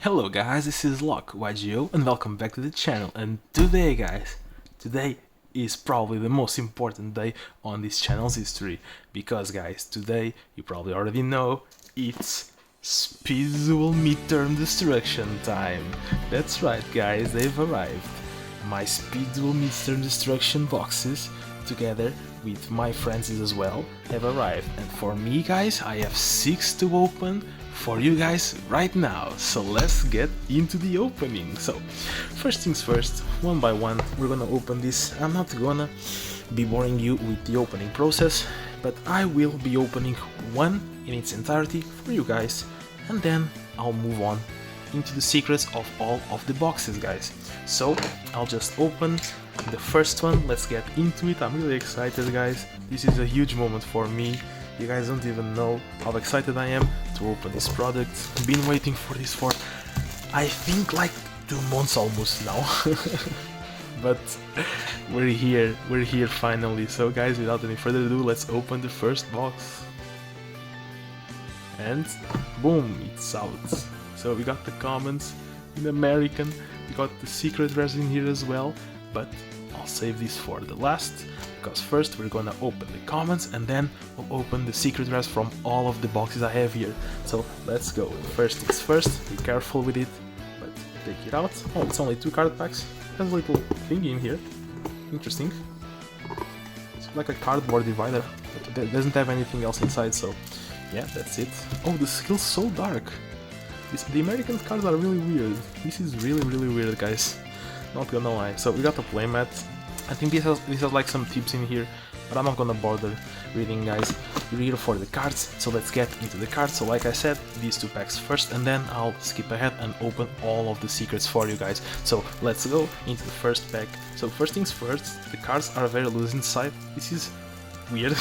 Hello guys, this is Locke YGO and welcome back to the channel. And today guys, today is probably the most important day on this channel's history, because guys, today, you probably already know, it's Speed Duel Midterm Destruction time. That's right guys, they've arrived. My Speed Duel Midterm Destruction boxes, together with my friends as well, have arrived. And for me guys, I have 6 to open for you guys right now, so let's get into the opening. So first things first, one by one we're gonna open this. I'm not gonna be boring you with the opening process, but I will be opening one in its entirety for you guys, and then I'll move on into the secrets of all of the boxes guys. So I'll just open the first one, let's get into it. I'm really excited guys, this is a huge moment for me. You guys don't even know how excited I am to open this product. Been waiting for this for, I think, like 2 months almost now. But we're here finally. So guys, without any further ado, let's open the first box. And boom, it's out. So we got the comments in American, we got the secret resin here as well, but I'll save this for the last, because first we're gonna open the comments and then we'll open the secret res from all of the boxes I have here. So let's go. First things first, be careful with it, but take it out. Oh, it's only 2 card packs. Has a little thing in here. Interesting. It's like a cardboard divider, but it doesn't have anything else inside, so yeah, that's it. Oh, the skill's so dark. The American cards are really weird. This is really weird guys. Not gonna lie. So we got a playmat. I think this has like some tips in here, but I'm not gonna bother reading guys. You're here for the cards, so let's get into the cards. So like I said, these 2 packs first, and then I'll skip ahead and open all of the secrets for you guys. So let's go into the first pack. So first things first, the cards are very loose inside. This is weird.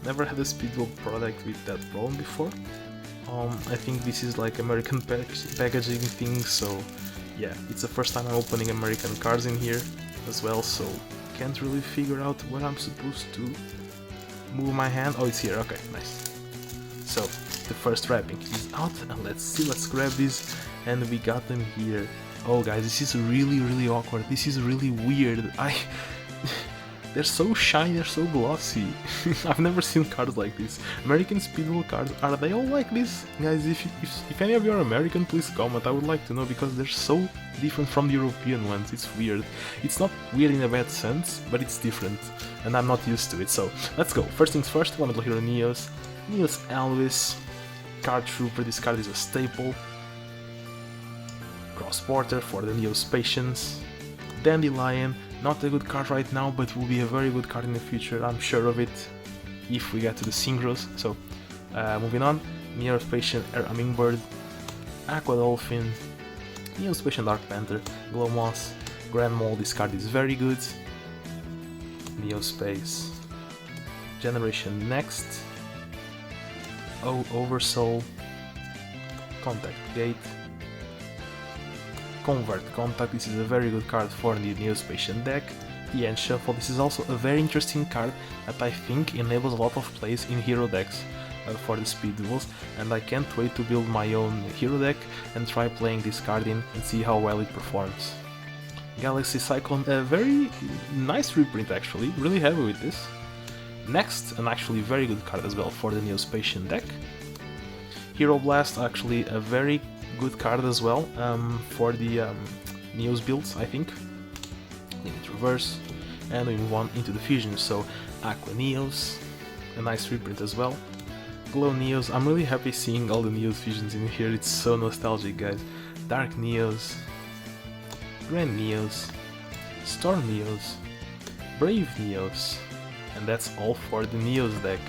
Never had a Speed Duel product with that problem before. I think this is like American packaging thing, so yeah, it's the first time I'm opening American cards in here as well, so can't really figure out where I'm supposed to move my hand. Oh, it's here, okay, nice. So the first wrapping is out, and let's see, let's grab this, and we got them here. Oh guys, this is really awkward, this is really weird. They're so shiny, they're so glossy. I've never seen cards like this. American Speed Duel cards, are they all like this? Guys, if any of you are American, please comment, I would like to know, because they're so different from the European ones. It's weird. It's not weird in a bad sense, but it's different, and I'm not used to it. So let's go. First things first, one little hero Neos. Neos Elvis, Card Trooper, this card is a staple. Cross Porter for the Neos Patience. Dandelion, not a good card right now, but will be a very good card in the future, I'm sure of it, if we get to the synchros. So moving on, Neos Patient Air Hummingbird, Aqua Dolphin, Neos Patient Dark Panther, Glow Moss, Grand Mole, this card is very good. Neospace, Generation Next, Oversoul, Contact Gate, Convert Contact, this is a very good card for the Neos Patient deck. The End Shuffle, this is also a very interesting card that I think enables a lot of plays in hero decks for the Speed Duels, and I can't wait to build my own hero deck and try playing this card in and see how well it performs. Galaxy Cyclone, a very nice reprint actually, really happy with this. Next, an actually very good card as well for the Neos Patient deck. Hero Blast, actually a very good card as well for the Neos builds, I think. Limit Reverse, and we move on into the fusions. So Aqua Neos, a nice reprint as well. Glow Neos, I'm really happy seeing all the Neos fusions in here, it's so nostalgic guys. Dark Neos, Grand Neos, Storm Neos, Brave Neos, and that's all for the Neos deck.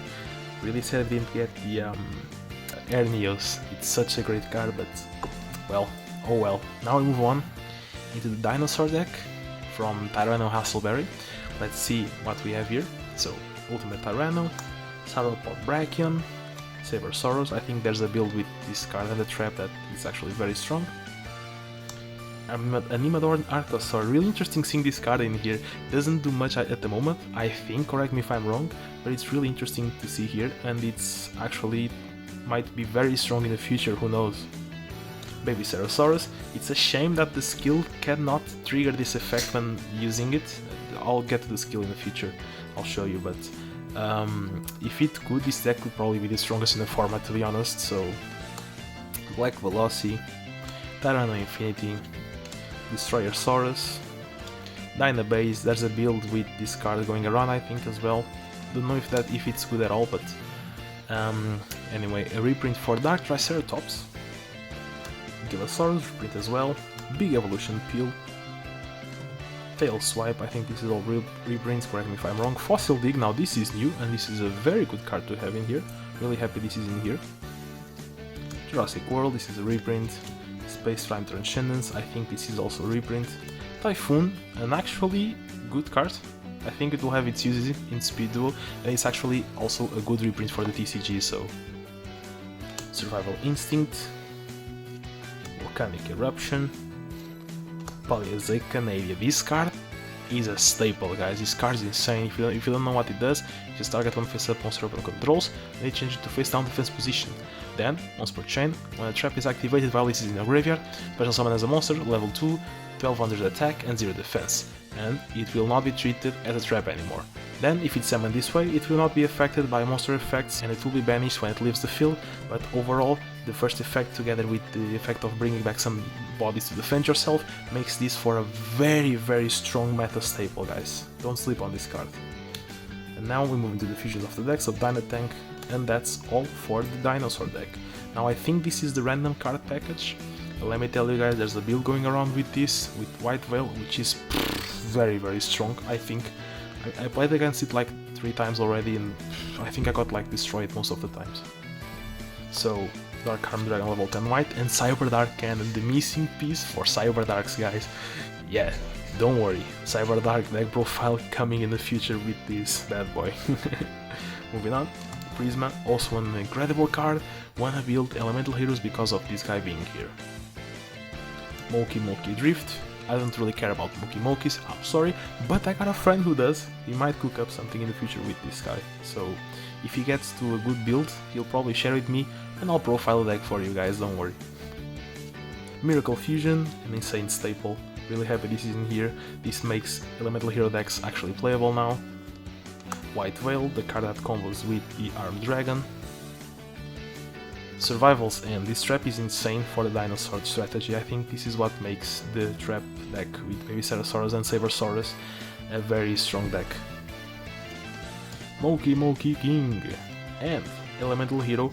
Really sad I didn't get the Air Neos, it's such a great card, but well, oh well. Now we move on into the Dinosaur deck from Tyranno Hasselberry. Let's see what we have here. So, Ultimate Tyranno, Sauropod Brachion, Saber Soros. I think there's a build with this card and the trap that is actually very strong. Animadorn Archosaur, really interesting seeing this card in here. Doesn't do much at the moment, I think, correct me if I'm wrong, but it's really interesting to see here, and it's actually might be very strong in the future, who knows. Baby Cerosaurus. It's a shame that the skill cannot trigger this effect when using it. I'll get to the skill in the future, I'll show you, but if it could, this deck could probably be the strongest in the format, to be honest. So Black Veloci, Tyranno Infinity, Destroyer-saurus, Dynabase. There's a build with this card going around, I think, as well. Don't know if it's good at all, but anyway, a reprint for Dark Triceratops, Gilasaurus reprint as well, Big Evolution Peel, Tail Swipe. I think this is all reprints, correct me if I'm wrong. Fossil Dig, now this is new, and this is a very good card to have in here. Really happy this is in here. Jurassic World, this is a reprint. Space Prime Transcendence, I think this is also a reprint. Typhoon, an actually good card. I think it will have its uses in Speed Duel, and it's actually also a good reprint for the TCG, so... Survival Instinct, Volcanic Eruption, Paleozoic Canadia. This card is a staple, guys. This card is insane. If you don't know what it does, you just target one face-up monster open controls, and it changes to face-down defense position. Then, once per chain, when a trap is activated while this is in your graveyard, special summon as a monster, level 2, 1200 attack and 0 defense, and it will not be treated as a trap anymore. Then, if it's summoned this way, it will not be affected by monster effects and it will be banished when it leaves the field, but overall, the first effect together with the effect of bringing back some bodies to defend yourself makes this for a very strong meta staple, guys. Don't sleep on this card. And now we move into the fusions of the deck, so Dynatank, and that's all for the dinosaur deck. Now I think this is the random card package. Let me tell you guys, there's a build going around with this, with White Veil, which is very strong, I think. I played against it like 3 times already, and I think I got like destroyed most of the times. So, Dark Arm Dragon level 10 white, and Cyber Dark Cannon, the missing piece for Cyber Darks, guys. Yeah, don't worry, Cyber Dark deck profile coming in the future with this bad boy. Moving on, Prisma, also an incredible card. Wanna build Elemental Heroes because of this guy being here. Moki Drift. I don't really care about Mokis, I'm sorry, but I got a friend who does. He might cook up something in the future with this guy, so if he gets to a good build, he'll probably share it with me, and I'll profile the deck for you guys, don't worry. Miracle Fusion, an insane staple. Really happy this is in here. This makes Elemental Hero decks actually playable now. White Veil, the card that combos with the Armed Dragon. Survivals, and this trap is insane for the dinosaur strategy. I think this is what makes the trap deck with Baby Cerosaurus and Sabersaurus a very strong deck. Moki King, and Elemental Hero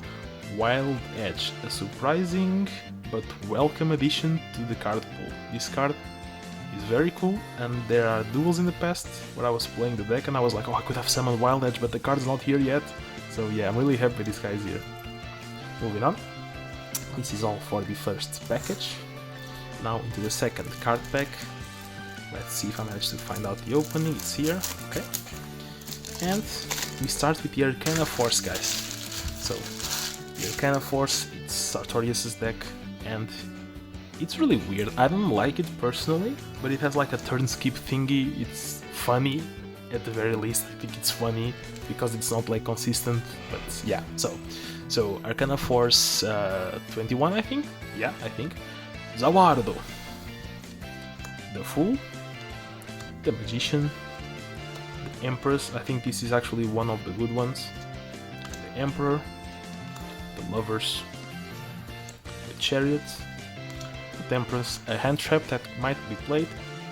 Wild Edge, a surprising but welcome addition to the card pool. This card is very cool, and there are duels in the past where I was playing the deck and I was like, oh, I could have summoned Wild Edge, but the card's not here yet. So yeah, I'm really happy this guy's here. Moving on, this is all for the first package. Now into the second card pack. Let's see if I managed to find out the opening. It's here, okay. And we start with the Arcana Force, guys. So, the Arcana Force, it's Sartorius' deck, and it's really weird. I don't like it personally, but it has like a turn skip thingy. It's funny, at the very least. I think it's funny because it's not like consistent, but yeah. So Arcana Force 21, I think? Yeah, I think. Zawardo, the Fool, the Magician, the Empress. I think this is actually one of the good ones. The Emperor, the Lovers, the Chariot, the Temperance, a hand trap that might be played.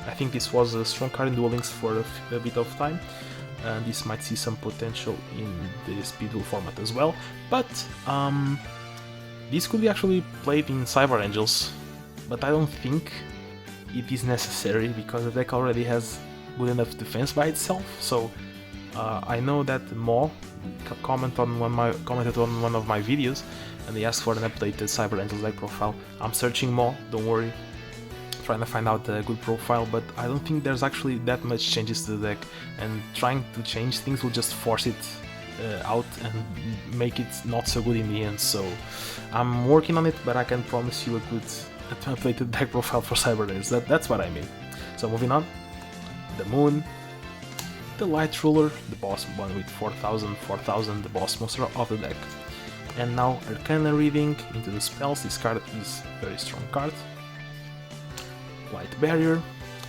I think this was a strong card in Duel Links for a bit of time. And this might see some potential in the Speed Duel format as well, but this could be actually played in Cyber Angels, but I don't think it is necessary because the deck already has good enough defense by itself. So I know that Mo commented on one of my videos and they asked for an updated Cyber Angels deck profile. I'm searching Mo, don't worry. Trying to find out a good profile, but I don't think there's actually that much changes to the deck, and trying to change things will just force it out and make it not so good in the end. So I'm working on it, but I can promise you a good updated deck profile for Cyber Days. That's what I mean. So moving on, the Moon, the Light Ruler, the boss one with 4000, the boss monster of the deck. And now Arcana Reading into the spells. This card is a very strong card. Light Barrier,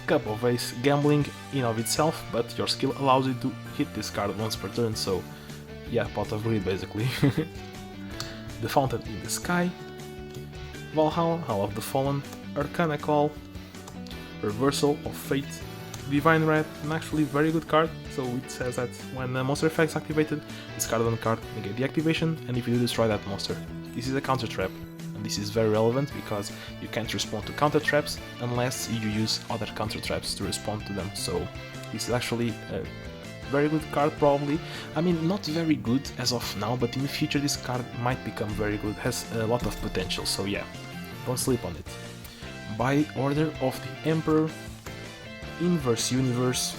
Cup of Ace, Gambling in of itself, but your skill allows you to hit this card once per turn, so yeah, Pot of Greed basically. The Fountain in the Sky, Valhalla, Hall of the Fallen, Arcana Call, Reversal of Fate, Divine Wrath, an actually very good card, so it says that when a monster effect is activated, discard one card, negate the activation, and if you do, destroy that monster. This is a counter trap, and this is very relevant because you can't respond to counter traps unless you use other counter traps to respond to them, so this is actually a very good card probably. I mean, not very good as of now, but in the future this card might become very good, has a lot of potential, so yeah, don't sleep on it. By order of the Emperor, Inverse Universe,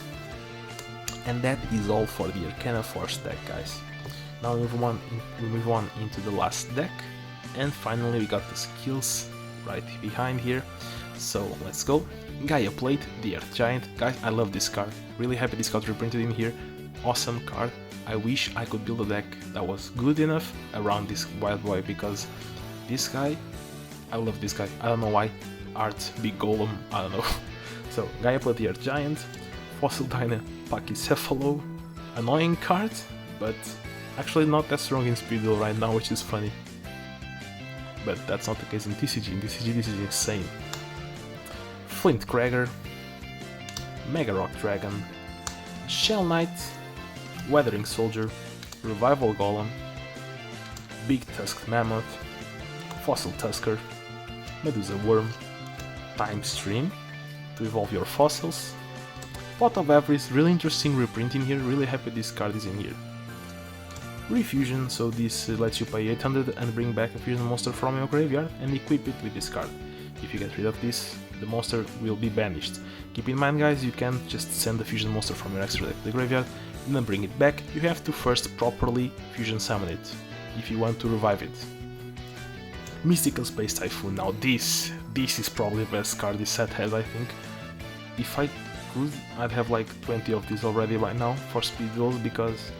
and that is all for the Arcana Force deck, guys. Now we move on into the last deck, and finally we got the skills right behind here, so let's go. Gaia Plate, the Earth Giant. Guys, I love this card, really happy this got reprinted in here, awesome card. I wish I could build a deck that was good enough around this wild boy, because this guy, I love this guy, I don't know why. Art, big golem, I don't know. So, Gaia Plate, the Earth Giant, Fossil Dyna, Pachycephalo, annoying card, but actually not that strong in Speed Duel right now, which is funny. But that's not the case in TCG. In TCG this is insane. Flint Cragger, Mega Rock Dragon, Shell Knight, Weathering Soldier, Revival Golem, Big Tusked Mammoth, Fossil Tusker, Medusa Worm, Time Stream to evolve your fossils, Pot of Avarice, really interesting reprint in here, really happy this card is in here. Refusion, so this lets you pay 800 and bring back a fusion monster from your graveyard and equip it with this card. If you get rid of this, the monster will be banished. Keep in mind, guys, you can't just send the fusion monster from your extra deck to the graveyard and then bring it back, you have to first properly fusion summon it, if you want to revive it. Mystical Space Typhoon, now this is probably the best card this set has, I think. If I could, I'd have like 20 of these already right now for speed duels, because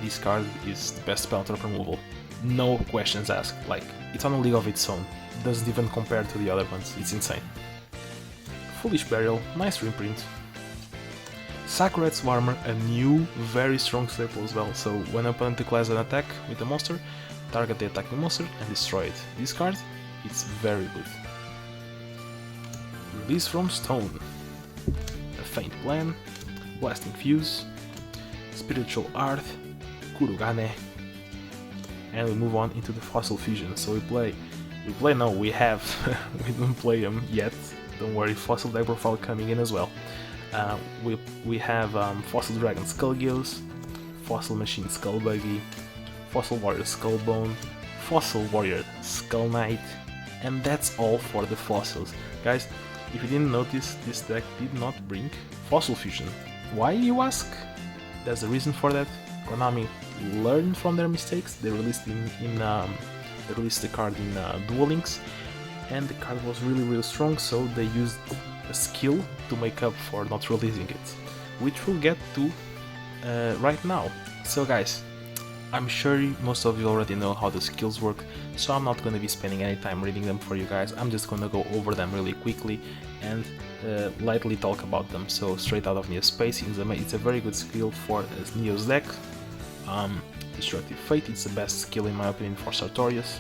this card is the best spell trap removal. No questions asked, like, it's on a league of its own, doesn't even compare to the other ones, it's insane. Foolish Burial, nice reprint. Sacred Swarmer, a new, very strong staple as well, so when an opponent declares an attack with a monster, target the attacking monster and destroy it. This card, it's very good. Release from Stone, a Faint Plan, Blasting Fuse, Spiritual Art, Kurugane, and we move on into the Fossil Fusion. So we have, we don't play them yet, don't worry, Fossil deck profile coming in as well. We have Fossil Dragon Skullgills, Fossil Machine Skullbuggy, Fossil Warrior Skullbone, Fossil Warrior Skull Knight, and that's all for the fossils. Guys, if you didn't notice, this deck did not bring Fossil Fusion. Why, you ask? There's a reason for that. Konami learned from their mistakes. They released they released the card in Duel Links, and the card was really strong, so they used a skill to make up for not releasing it, which we'll get to right now. So guys, I'm sure most of you already know how the skills work, so I'm not going to be spending any time reading them for you guys. I'm just going to go over them really quickly and lightly talk about them. So straight out of Neo's Space, it's a very good skill for Neo's deck. Destructive Fate, it's the best skill in my opinion for Sartorius.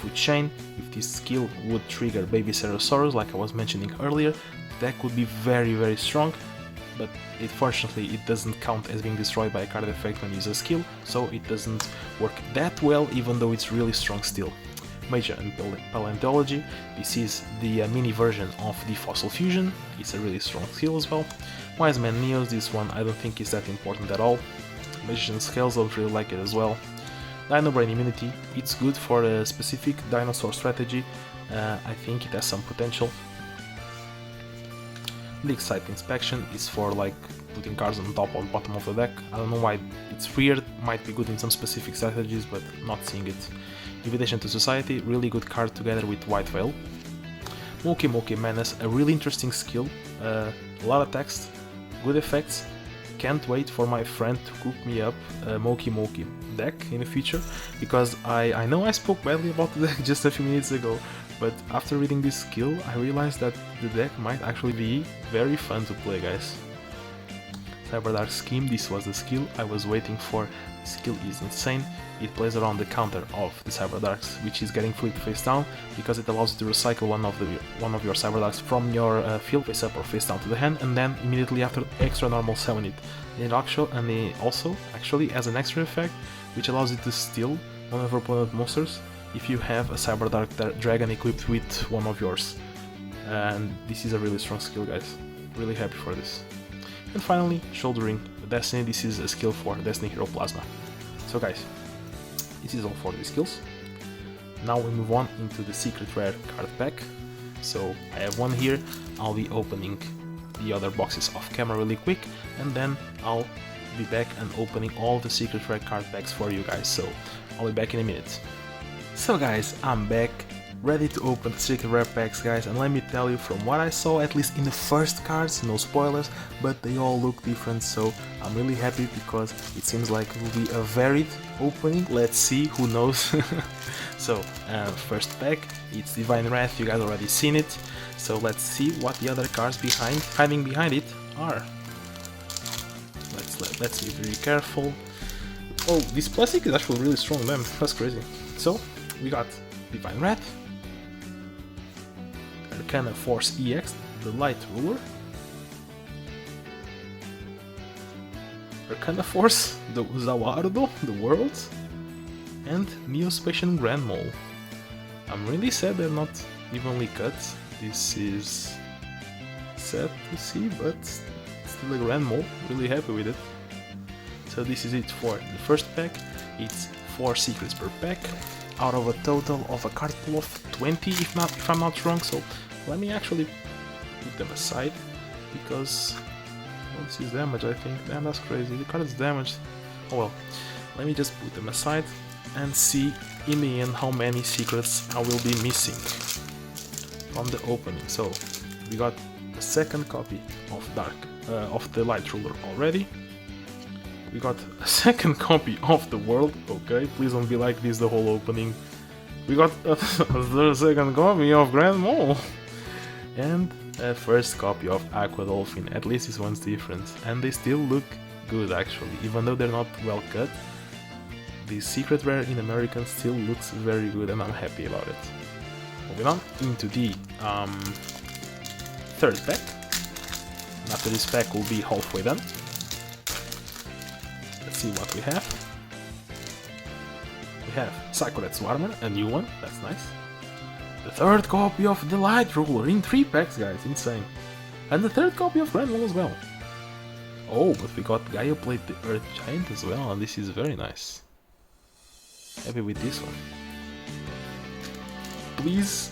Food Chain, if this skill would trigger Baby Cerosaurus like I was mentioning earlier, the deck would be very strong, but unfortunately it doesn't count as being destroyed by a card effect when you use a skill, so it doesn't work that well, even though it's really strong still. Major and Paleontology, this is the mini version of the Fossil Fusion, it's a really strong skill as well. Wise Man Neos, this one I don't think is that important at all. Magician Scales, I don't really like it as well. Dino Brain Immunity, it's good for a specific dinosaur strategy, I think it has some potential. Dig Site Inspection is for like putting cards on top or bottom of the deck. I don't know why it's weird, might be good in some specific strategies, but not seeing it. Invitation to Society, really good card together with White Veil. Moki Menace, a really interesting skill, a lot of text, good effects, can't wait for my friend to cook me up a Moki Moki deck in the future, because I know I spoke badly about the deck just a few minutes ago, but after reading this skill I realized that the deck might actually be very fun to play, guys. Cyberdark Scheme, this was the skill I was waiting for. The skill is insane. It plays around the counter of the Cyberdarks, which is getting flipped face down, because it allows you to recycle one of your Cyberdarks from your field face up or face down to the hand, and then immediately after extra normal summon it. And it also actually has an extra effect, which allows you to steal one of your opponent monsters if you have a Cyberdark Dragon equipped with one of yours. And this is a really strong skill, guys. Really happy for this. And finally, Shouldering Destiny. This is a skill for Destiny Hero Plasma. So guys, this is all for the skills. Now we move on into the secret rare card pack. So I have one here. I'll be opening the other boxes off camera really quick, and then I'll be back and opening all the secret rare card packs for you guys. So I'll be back in a minute. So guys, I'm back, ready to open the secret rare packs, guys, and let me tell you, from what I saw, at least in the first cards, no spoilers, but they all look different, so I'm really happy because it seems like it will be a varied opening. Let's see, who knows. So first pack, it's Divine Wrath. You guys already seen it, so let's see what the other cards hiding behind it are. Let's be very careful. Oh, this plastic is actually really strong, man, that's crazy. So we got Divine Wrath, Arcana Force EX, the Light Ruler, Arcana Force, the Zawardo, the World, and Neospatian Grand Mole. I'm really sad they're not evenly cut. This is sad to see, but still a Grand Mole. Really happy with it. So this is it for the first pack. It's 4 secrets per pack, out of a total of a card pool of 20, if I'm not wrong. So let me actually put them aside, because well, this is damage, I think. Damn, that's crazy. The card is damaged. Oh well. Let me just put them aside and see in the end how many secrets I will be missing from the opening. So we got the second copy of the Light Ruler already. We got a second copy of the World. Okay, please don't be like this the whole opening. We got a second copy of Grand Mole. And a first copy of Aqua Dolphin. At least this one's different. And they still look good, actually. Even though they're not well cut, the secret rare in American still looks very good, and I'm happy about it. Moving on into the third pack. After this pack will be halfway done. Let's see what we have. We have Sakuretsu Swarmer, a new one, that's nice. The third copy of the Light Ruler in 3 packs, guys, insane. And the third copy of Grand Mole as well. Oh, but we got Gaia Plate the Earth Giant as well, and this is very nice. Happy with this one. Please,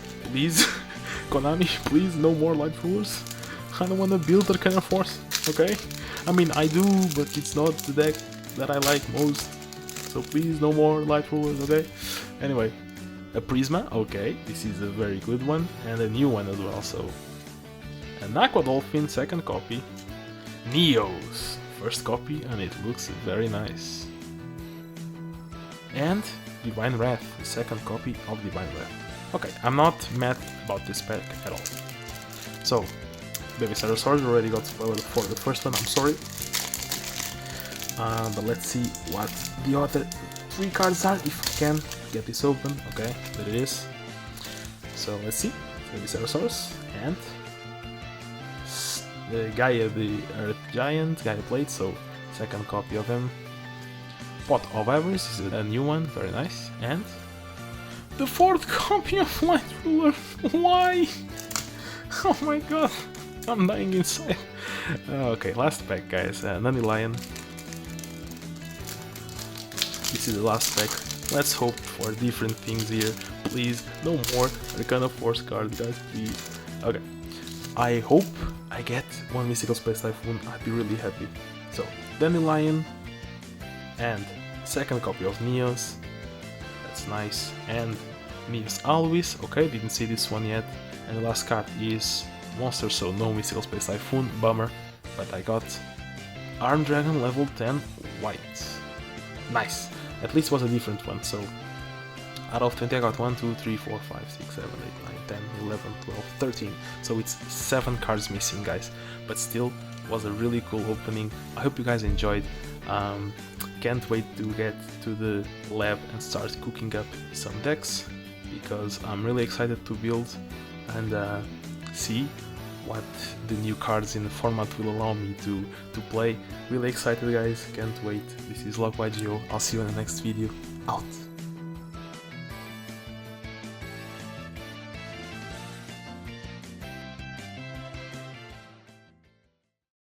Konami, please, no more Light Rulers. I don't want to build Arcana Force, okay? I mean, I do, but it's not the deck that I like most. So please, no more Light Rulers, okay? Anyway, a Prisma, okay, this is a very good one, and a new one as well, so... An Aqua Dolphin, second copy. Neos, first copy, and it looks very nice. And Divine Wrath, the second copy of Divine Wrath. Okay, I'm not mad about this pack at all. So, Baby Saurus already got spoiled for the first one, I'm sorry. But let's see what the other 3 cards are, if I can get this open. Okay, there it is. So let's see. Baby Saurus and Gaia the Earth Giant, Gaia Plate, so second copy of him. Pot of Avarice is a new one, very nice. And the 4th copy of Light Ruler. Why? Oh my god, I'm dying inside. Okay, last pack, guys. Dandelion. This is the last pack. Let's hope for different things here. Please, no more Arcana Force cards, guys, please. Okay. I hope I get one Mystical Space Typhoon. I'd be really happy. So, Dandelion. And second copy of Neos. That's nice. And Neos Always. Okay, didn't see this one yet. And the last card is Monster, so no Mystical Space Typhoon. Bummer. But I got Arm Dragon level 10 white. Nice. At least it was a different one, so out of 20 I got 1, 2, 3, 4, 5, 6, 7, 8, 9, 10, 11, 12, 13. So it's 7 cards missing, guys. But still, was a really cool opening. I hope you guys enjoyed. Can't wait to get to the lab and start cooking up some decks, because I'm really excited to build and see what the new cards in the format will allow me to play. Really excited, guys. Can't wait. This is LogYGO. I'll see you in the next video. Out.